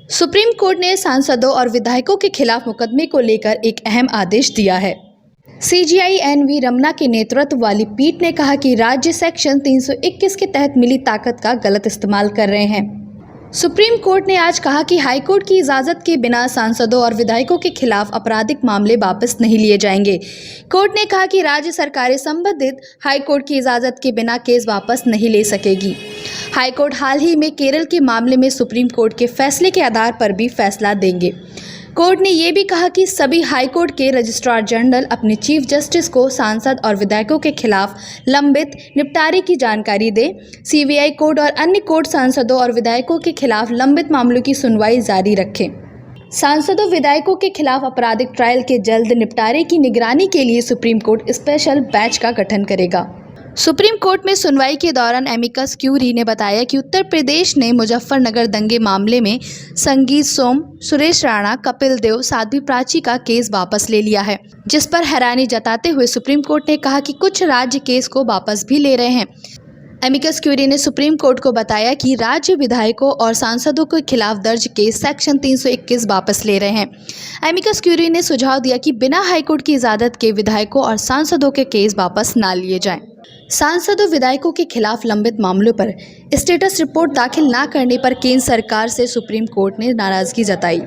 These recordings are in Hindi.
सुप्रीम कोर्ट ने सांसदों और विधायकों के खिलाफ मुकदमे को लेकर एक अहम आदेश दिया है। CJI NV. रमन्ना के नेतृत्व वाली पीठ ने कहा कि राज्य सेक्शन 321 के तहत मिली ताकत का गलत इस्तेमाल कर रहे हैं। सुप्रीम कोर्ट ने आज कहा कि हाईकोर्ट की इजाज़त के बिना सांसदों और विधायकों के खिलाफ आपराधिक मामले वापस नहीं लिए जाएंगे। कोर्ट ने कहा कि राज्य सरकारें संबंधित हाईकोर्ट की इजाज़त के बिना केस वापस नहीं ले सकेगी। हाईकोर्ट हाल ही में केरल के मामले में सुप्रीम कोर्ट के फैसले के आधार पर भी फैसला देंगे। कोर्ट ने यह भी कहा कि सभी हाईकोर्ट के रजिस्ट्रार जनरल अपने चीफ जस्टिस को सांसद और विधायकों के खिलाफ लंबित निपटारे की जानकारी दें। सीबीआई कोर्ट और अन्य कोर्ट सांसदों और विधायकों के खिलाफ लंबित मामलों की सुनवाई जारी रखें। सांसदों विधायकों के खिलाफ आपराधिक ट्रायल के जल्द निपटारे की निगरानी के लिए सुप्रीम कोर्ट स्पेशल बेंच का गठन करेगा। सुप्रीम कोर्ट में सुनवाई के दौरान एमिकस क्यूरी ने बताया कि उत्तर प्रदेश ने मुजफ्फरनगर दंगे मामले में संगीत सोम, सुरेश राणा, कपिल देव, साध्वी प्राची का केस वापस ले लिया है, जिस पर हैरानी जताते हुए सुप्रीम कोर्ट ने कहा कि कुछ राज्य केस को वापस भी ले रहे हैं। एमिकस क्यूरी ने सुप्रीम कोर्ट को बताया कि राज्य विधायकों और सांसदों के खिलाफ दर्ज केस सेक्शन 321 वापस ले रहे हैं। एमिकस क्यूरी ने सुझाव दिया कि बिना हाईकोर्ट की इजाज़त के विधायकों और सांसदों के केस वापस ना लिए जाएं। सांसदों विधायकों के खिलाफ लंबित मामलों पर स्टेटस रिपोर्ट दाखिल न करने पर केंद्र सरकार से सुप्रीम कोर्ट ने नाराजगी जताई।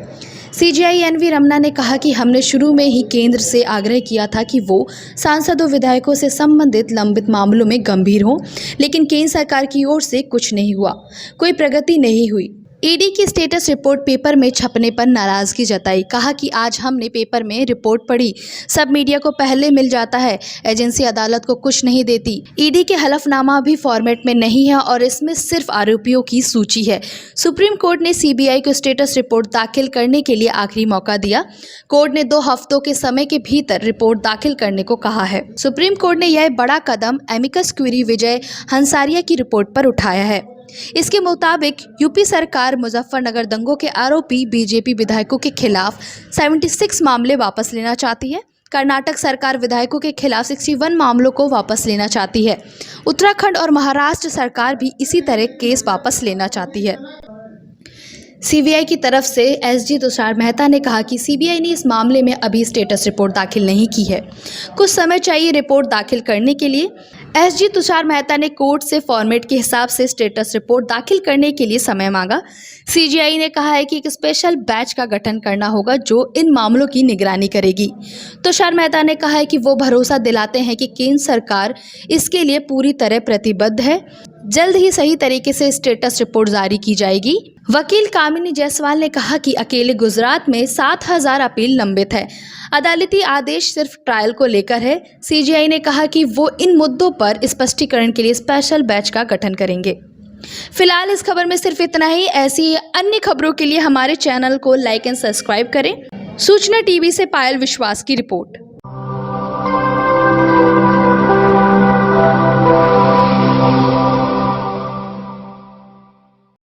CJI NV. रमन्ना ने कहा कि हमने शुरू में ही केंद्र से आग्रह किया था कि वो सांसदों विधायकों से संबंधित लंबित मामलों में गंभीर हों, लेकिन केंद्र सरकार की ओर से कुछ नहीं हुआ, कोई प्रगति नहीं हुई। ईडी की स्टेटस रिपोर्ट पेपर में छपने पर नाराजगी जताई। कहा कि आज हमने पेपर में रिपोर्ट पढ़ी, सब मीडिया को पहले मिल जाता है, एजेंसी अदालत को कुछ नहीं देती। ईडी के हलफनामा भी फॉर्मेट में नहीं है और इसमें सिर्फ आरोपियों की सूची है। सुप्रीम कोर्ट ने सीबीआई को स्टेटस रिपोर्ट दाखिल करने के लिए आखिरी मौका दिया। कोर्ट ने 2 हफ्तों के समय के भीतर रिपोर्ट दाखिल करने को कहा है। सुप्रीम कोर्ट ने यह बड़ा कदम एमिकस क्यूरी विजय हंसारिया की रिपोर्ट पर उठाया है। इसके मुताबिक यूपी सरकार मुजफ्फरनगर दंगों के आरोपी बीजेपी विधायकों के खिलाफ 76 मामले वापस लेना चाहती है। कर्नाटक सरकार विधायकों के खिलाफ 61 मामलों को वापस लेना चाहती है। उत्तराखंड और महाराष्ट्र सरकार भी इसी तरह केस वापस लेना चाहती है। सीबीआई की तरफ से एसजी तुषार मेहता ने कहा कि सीबीआई ने इस मामले में अभी स्टेटस रिपोर्ट दाखिल नहीं की है, कुछ समय चाहिए रिपोर्ट दाखिल करने के लिए। एसजी तुषार मेहता ने कोर्ट से फॉर्मेट के हिसाब से स्टेटस रिपोर्ट दाखिल करने के लिए समय मांगा। सीजेआई ने कहा है कि एक स्पेशल बैच का गठन करना होगा जो इन मामलों की निगरानी करेगी। तुषार मेहता ने कहा है कि वो भरोसा दिलाते हैं कि केंद्र सरकार इसके लिए पूरी तरह प्रतिबद्ध है। जल्द ही सही तरीके से स्टेटस रिपोर्ट जारी की जाएगी। वकील कामिनी जायसवाल ने कहा कि अकेले गुजरात में 7000 अपील लंबित है। अदालती आदेश सिर्फ ट्रायल को लेकर है। सीजेआई ने कहा कि वो इन मुद्दों पर स्पष्टीकरण के लिए स्पेशल बैच का गठन करेंगे। फिलहाल इस खबर में सिर्फ इतना ही। ऐसी अन्य खबरों के लिए हमारे चैनल को लाइक एंड सब्सक्राइब करें। सूचना टीवी से पायल विश्वास की रिपोर्ट।